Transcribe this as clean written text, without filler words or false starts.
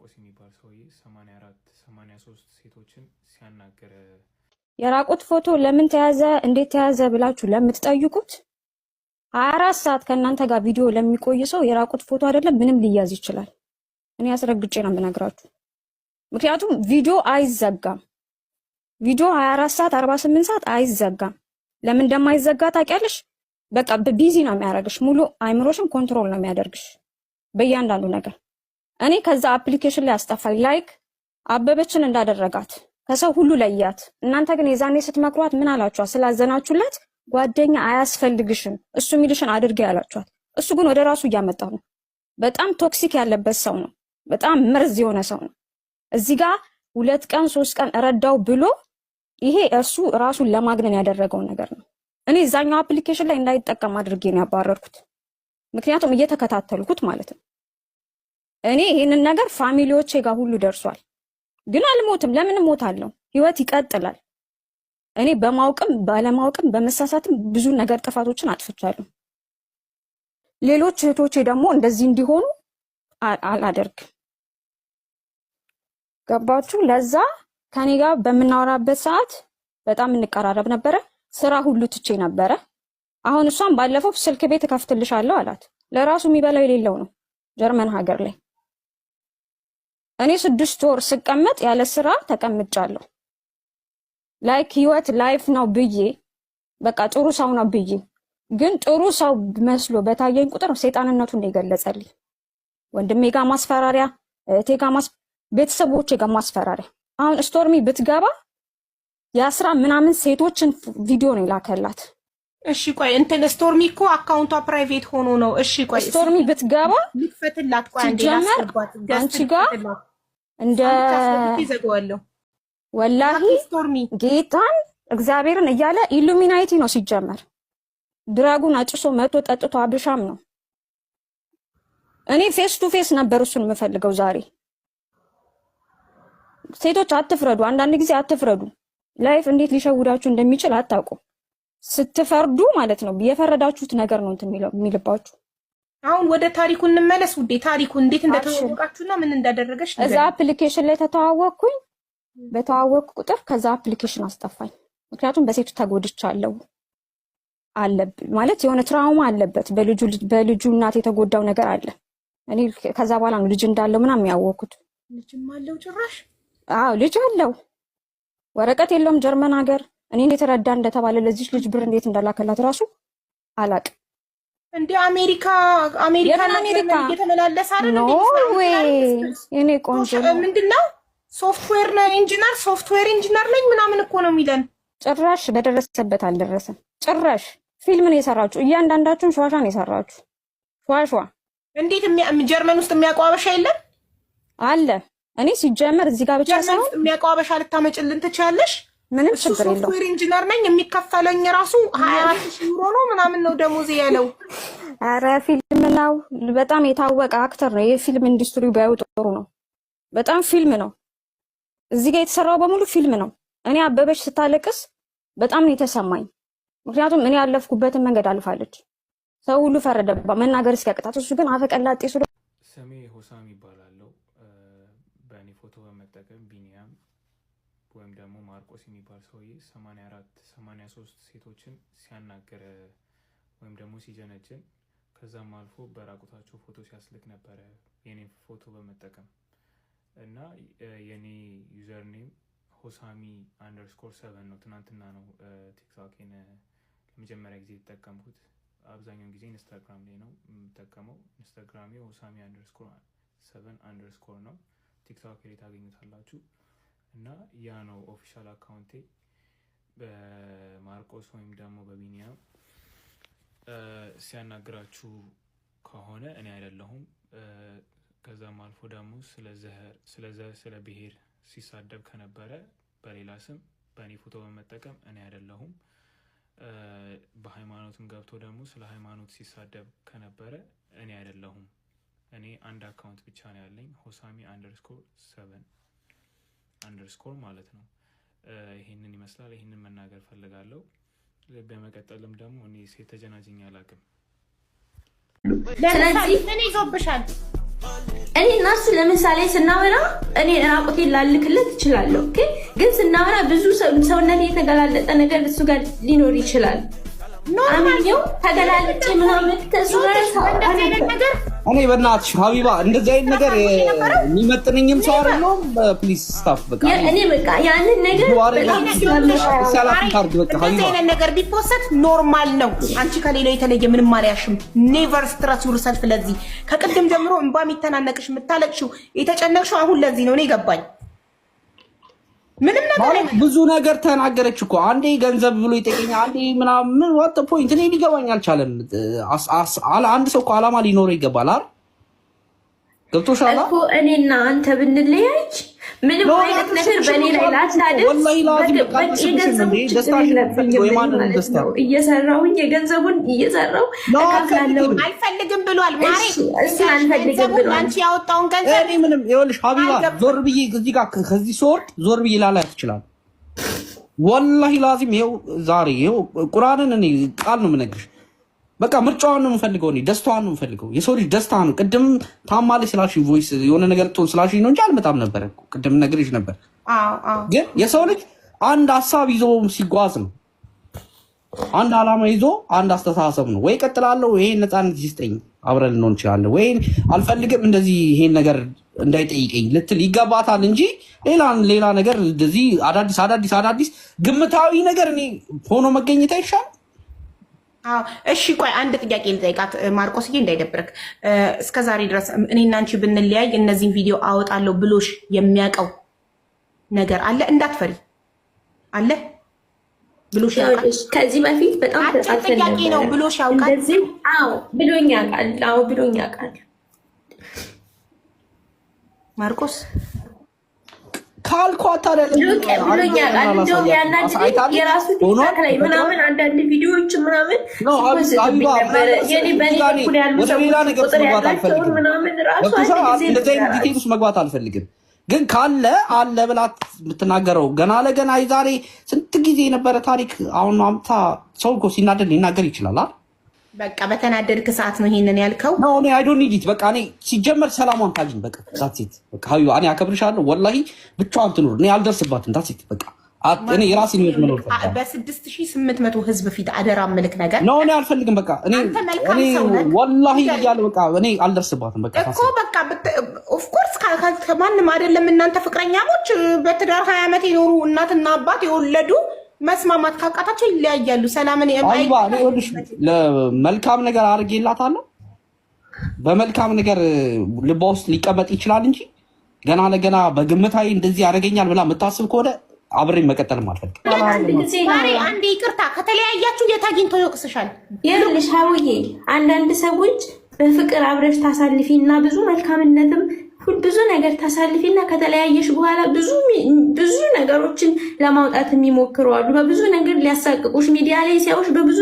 ማርቆስ የሚባል ሰውዬ 84 83 ሴቶችን ሲያናገረ የራቁት ፎቶ ለምን ተያዘ እንዴት ተያዘ ብላችሁ ለምትጠይቁት 24 ሰዓት ከእናንተ ጋር ቪዲዮ ለሚቆይ ሰው የራቁት ፎቶ አይደለም ምንም ሊያዝ ይችላል። እኔ አስረግጬ ነው የምነግራችሁ። ምክንያቱም ቪዲዮ አይዘጋም። ቪዲዮ 24 ሰዓት 48 ሰዓት አይዘጋም። ለምን እንደማይዘጋ ታውቂያለሽ? በቃ ቢዚ ነው የሚያደርግሽ። ሙሉ አይምሮሽን ኮንትሮል ነው የሚያደርግሽ በእያንዳንዱ ነገር። እኔ ከዛ አፕሊኬሽን ላይ አስጠፋኝ። ላይክ አበበችን እንዳደረጋት ከሰው ሁሉ ለያት። እናንተ ግን የዛኔ ስትመክሯት ምን አላችኋት? ስላዘናችሁለት ጓደኛ አያስፈልግሽም እሱ የሚልሽን አድርጌ ያላችኋት። እሱ ግን ወደ ራሱ እያመጣው ነው። በጣም ቶክሲክ ያለበት ሰው ነው። በጣም መርዝ የሆነ ሰው ነው። እዚህ ጋር 2 ቀን 3 ቀን ረዳው ብሎ ይሄ እሱ ራሱን ለማግነን ያደረገው ነገር ነው። እኔ እዛኛው አፕሊኬሽን ላይ እንዳይጠቀም አድርጌ ነው ያባረርኩት። ምክንያቱም እየተከታተልኩት ማለት ነው። እኔ ይሄንን ነገር ፋሚሊዎቼ ጋር ሁሉ ደርሷል። ግን አልሞትም። ለምን ሞታለሁ? ህይወት ይቀጥላል። እኔ በማውቅም ባለማውቅም በመሳሳትም ብዙ ነገር ጥፋቶችን አጥፍቻለሁ። ሌሎች እህቶቼ ደግሞ እንደዚህ እንዲሆኑ አላደርግም። ገባችሁ? ለዛ ከኔ ጋር በምናወራበት ሰዓት በጣም እንቀራረብ ነበረ። ስራ ሁሉ ትቼ ነበረ። አሁን እሷም ባለፈው ስልክ ቤት እከፍትልሻለሁ አላት። ለራሱ የሚበላው የሌለው ነው ጀርመን ሀገር ላይ። እኔ 6 ወር ስቀመጥ ያለ ስራ ተቀምጫለሁ። ላይክ ህይወት ላይፍ ነው ብዬ በቃ ጥሩ ሰው ነው ብዬ ግን ጥሩ ሰው መስሎ በታየኝ ቁጥር ሰይጣንነቱን ነው የገለጸልኝ። ወንድሜ ጋር ማስፈራሪያ፣ እህቴ ጋር ቤተሰቦቼ ጋር ማስፈራሪያ። አሁን ስቶርሚ ብትገባ የ10 ምናምን ሴቶችን ቪዲዮ ነው ይላከላት። እሺ ቆይ እንትን ስቶርሚ እኮ አካውንቷ ፕራይቬት ሆኖ ነው። እሺ ቆይ ስቶርሚ ብትገባ ልትፈትላት ቆይ አንዴ ላስገባት። አንቺ ጋር እንደ ይዘጋዋለሁ ወላሂ ስቶርሚ ጌታን እግዚአብሔርን እያለ ኢሉሚናቲ ነው ሲጀመር። ድራጉን አጭሶ መቶ ጠጥቶ አብሻም ነው። እኔ ፌስ ቱ ፌስ ነበር እሱን የምፈልገው ዛሬ። ሴቶች አትፍረዱ፣ አንዳንድ ጊዜ አትፍረዱ። ላይፍ እንዴት ሊሸውዳችሁ እንደሚችል አታውቁም። ስትፈርዱ ማለት ነው የፈረዳችሁት ነገር ነው እንትን የሚልባችሁ። አሁን ወደ ታሪኩ እንመለስ ውዴ። ታሪኩ እንዴት እንደተዋወቃችሁና ምን እንዳደረገሽ እዛ አፕሊኬሽን ላይ ተተዋወቅኩኝ። በተዋወቅኩ ቁጥር ከዛ አፕሊኬሽን አስጠፋኝ። ምክንያቱም በሴቱ ተጎድቻለሁ አለብኝ ማለት የሆነ ትራውማ አለበት። በልጁ እናት የተጎዳው ነገር አለ። እኔ ከዛ በኋላ ነው ልጅ እንዳለው ምናምን ያወቅኩት። ልጅም አለው ጭራሽ? አዎ ልጅ አለው። ወረቀት የለውም ጀርመን ሀገር። እኔ እንዴት ረዳ እንደተባለ ለዚህ ልጅ ብር እንዴት እንዳላከላት ራሱ አላቅ። እንደ አሜሪካ እየተመላለሰ አይደል? እኔ ቆንጆ ምንድነው ሶፍትዌር ኢንጂነር ነኝ ምናምን እኮ ነው የሚለን። ጭራሽ በደረሰበት አልደረሰም። ጭራሽ ፊልም ነው የሰራችሁ። እያንዳንዳችሁን ሸዋሻ ነው የሰራችሁ። ሸዋሻ እንዴት ጀርመን ውስጥ የሚያውቀው አበሻ የለም አለ? እኔ ሲጀመር እዚህ ጋር ብቻ ሳይሆን የሚያውቀው አበሻ ልታመጭልን ትችያለሽ? ምንም ችግር የለውም። ሶፍትዌር ኢንጂነር ነኝ የሚከፈለኝ ራሱ 24,000 ዩሮ ነው ምናምን ነው ደሞዝ ያለው። አረ ፊልም ነው። በጣም የታወቀ አክተር ነው። የፊልም ኢንዱስትሪው ባይወጥ ጥሩ ነው። በጣም ፊልም ነው። እዚህ ጋር የተሰራው በሙሉ ፊልም ነው። እኔ አበበች ስታለቅስ በጣም ነው የተሰማኝ። ምክንያቱም እኔ ያለፍኩበትን መንገድ አልፋለች። ሰው ሁሉ ፈረደባ መናገር እስኪያቅታት። እሱ ግን አፈቀላጤ ስለ ስሜ ሆሳም ይባላል። በእኔ ፎቶ በመጠቀም ቢኒያም ወይም ደግሞ ማርቆስ የሚባል ሰውዬ 84 83 ሴቶችን ሲያናገረ ወይም ደግሞ ሲጀነጅን ከዛም አልፎ በራቁታቸው ፎቶ ሲያስልክ ነበረ የኔ ፎቶ በመጠቀም እና የኔ ዩዘር ኔም ሆሳሚ_7 ነው። ትናንትና ነው ቲክቶክን ለመጀመሪያ ጊዜ የተጠቀምኩት። አብዛኛውን ጊዜ ኢንስታግራም ላይ ነው የምጠቀመው። ኢንስታግራሜ ሆሳሚ_7_ ነው። ቲክቶክ ላይ ታገኙታላችሁ። እና ያ ነው ኦፊሻል አካውንቴ። በማርቆስ ወይም ደግሞ በቢኒያም ሲያናግራችሁ ከሆነ እኔ አይደለሁም። ከዛም አልፎ ደግሞ ስለ ብሔር ሲሳደብ ከነበረ በሌላ ስም በእኔ ፎቶ በመጠቀም እኔ አይደለሁም። በሃይማኖትም ገብቶ ደግሞ ስለ ሃይማኖት ሲሳደብ ከነበረ እኔ አይደለሁም። እኔ አንድ አካውንት ብቻ ነው ያለኝ ሆሳሚ_7_ ማለት ነው። ይሄንን ይመስላል። ይሄንን መናገር ፈልጋለሁ። በመቀጠልም ደግሞ እኔ ሴት ተጀናጅኝ አላውቅም። ስለዚህ ምን ይዞብሻል? እኔ እና እሱ ለምሳሌ ስናወራ እኔ ራቁቴን ላልክለት እችላለሁ። ግን ስናወራ ብዙ ሰውነት የተገላለጠ ነገር እሱ ጋር ሊኖር ይችላል። አምኜው ተገላለጭ ምናምን ከሱ ጋር ነገር እኔ በእናትሽ ሀቢባ እንደዚህ አይነት ነገር የሚመጥንኝም ሰው አይደለም። ፕሊዝ ስታፍ በቃ እኔ በቃ ያንን ነገር እንደዚህ አይነት ነገር ቢፖሰት ኖርማል ነው። አንቺ ከሌላው የተለየ ምንም አልያሽም። ኔቨር ስትረስ ዩርሰልፍ። ለዚህ ከቅድም ጀምሮ እንባ የሚተናነቅሽ የምታለቅሽው የተጨነቅሽው አሁን ለዚህ ነው። እኔ ገባኝ። ምንም ነገር ብዙ ነገር ተናገረች እኮ አንዴ ገንዘብ ብሎ ይጠይቀኛል፣ አንዴ ምናምን ዋት ፖይንት እኔ ሊገባኝ አልቻለም። አንድ ሰው እኮ አላማ ሊኖረው ይገባል አይደል? ገብቶሻል እኮ እኔና አንተ ብንለያይ ምንም አይነት ነገር በኔ ላይ ላታደርግ እየሰራሁኝ የገንዘቡን እየሰራሁ እከፍላለሁ። አልፈልግም ብሏል ማሬ። እሱን አልፈልግም ብሏል። አንቺ ያወጣውን ገንዘብ እኔ ምንም ይኸውልሽ ሀቢባ ዞር ብዬ እዚህ ጋር ከዚህ ስወርድ ዞር ብዬ ላላያት ይችላል። ወላሂ ላዚም ይኸው ዛሬ ይኸው ቁርአንን እኔ ቃል ነው የምነግርሽ። በቃ ምርጫዋን ነው የምፈልገው፣ እኔ ደስታዋን ነው የምፈልገው። የሰው ልጅ ደስታ ነው። ቅድም ታማለች ስላልሽኝ ቮይስ የሆነ ነገር ትሆን ስላልሽኝ ነው እንጂ አልመጣም ነበር እኮ ቅድም ነግሬሽ ነበር። ግን የሰው ልጅ አንድ ሀሳብ ይዞ ሲጓዝ ነው፣ አንድ አላማ ይዞ አንድ አስተሳሰብ ነው። ወይ ቀጥላለሁ፣ ይሄን ነፃነት ይስጠኝ አብረን ልንሆን እንችላለን፣ ወይ አልፈልግም እንደዚህ ይሄን ነገር እንዳይጠይቀኝ ልትል ይገባታል እንጂ ሌላ ነገር እንደዚህ አዳዲስ ግምታዊ ነገር እኔ ሆኖ መገኘት አይሻልም? እሺ ቆይ አንድ ጥያቄ ልጠይቃት ማርቆስዬ፣ እንዳይደብርክ። እስከ ዛሬ ድረስ እኔና አንቺ ብንለያይ እነዚህን ቪዲዮ አወጣለሁ ብሎሽ የሚያውቀው ነገር አለ? እንዳትፈሪ አለ ብሎሽ ያውቃል? ከዚህ በፊት በጣም ጥያቄ ነው ብሎሽ ያውቃል? አዎ ብሎኝ ያውቃል። አዎ ብሎኝ ያውቃል ማርቆስ ካልኳት የራሱ ቲክታክ ላይ ምናምን አንዳንድ ቪዲዮዎች ምናምን መግባት አልፈልግም። ግን ካለ አለ ብላት የምትናገረው ገና ለገና የዛሬ ስንት ጊዜ የነበረ ታሪክ አሁን አምታ ሰው እኮ ሲናደድ ሊናገር ይችላል። በቃ በተናደድክ ሰዓት ነው ይሄንን ያልከው። ነው እኔ አይ ዶንት ኒድ ኢት። በቃ እኔ ሲጀመር ሰላሟን ታግኝ። በቃ ዳትሲት በቃ ሀዩ እኔ አከብርሻለሁ። ወላሂ ብቻዋን ትኑር፣ እኔ አልደርስባትም። ዳትሲት በቃ እኔ የራሴን ህይወት መኖር ፈልጋለሁ። በ6800 ህዝብ ፊት አደራ ምልክ ነገር ነው እኔ አልፈልግም። በቃ እኔ ወላሂ እያለ በቃ እኔ አልደርስባትም። በቃ እኮ በቃ ኦፍ ኮርስ ከማንም አይደለም። እናንተ ፍቅረኛሞች በትዳር 20 ዓመት የኖሩ እናትና አባት የወለዱ መስማማት ካቃታቸው ይለያያሉ። ሰላምን ለመልካም ነገር አድርጌላታለሁ። በመልካም ነገር ልቧ ውስጥ ሊቀመጥ ይችላል እንጂ ገና ለገና በግምታዊ እንደዚህ ያደርገኛል ብላ የምታስብ ከሆነ አብሬ መቀጠልም አልፈልግም። አንዴ ይቅርታ ከተለያያችሁ የት አግኝቶ ይወቅስሻል? ይኸውልሽ ሀውዬ፣ አንዳንድ ሰዎች በፍቅር አብረሽ ታሳልፊ እና ብዙ መልካምነትም ብዙ ነገር ታሳልፊና ከተለያየሽ በኋላ ብዙ ነገሮችን ለማውጣት የሚሞክሩ አሉ። በብዙ ነገር ሊያሳቅቁሽ ሚዲያ ላይ ሲያዩሽ በብዙ